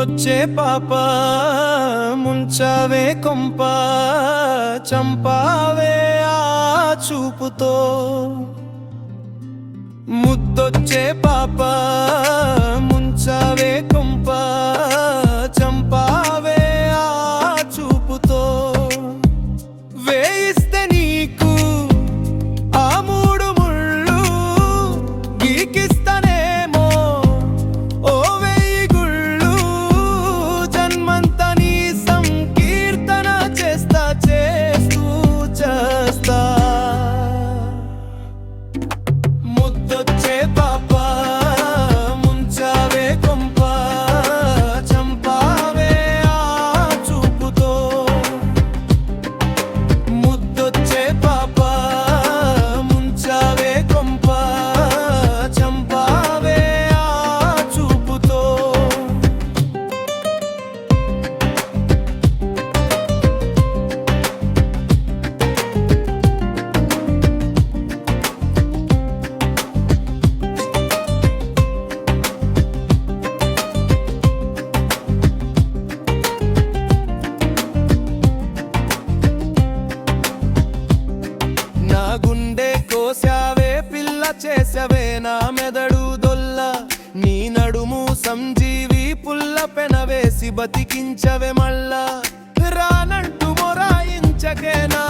ముద్దొచ్చే పాప ముంచావే కొంప చంపావే ఆ చూపుతో ముద్దొచ్చే పాప ముంచావే కొంప చంపావే ఆ చూపుతో వేయిస్తే నీకు ఆ మూడు ముళ్ళు గీకిస్తానేమో ఓ వేయి గుళ్ళు జన్మంతా నీ సంకీర్తన చేస్తా చేస్తూ చేస్తా ముద్దొచ్చే పాప ముంచావే కొంప చంపావే ఆ చూపుతో ముద్దొచ్చే పాప ముంచావే కొంప చంపావే ఆ చూపుతో నా గుండె కోసావే పిల్ల చేసావే నా మెదడు దొల్ల నీ నడుము సంజీవి పుల్ల పెనవేసి బతికించవే మళ్ళా రానంటూ మొరాయించకేనా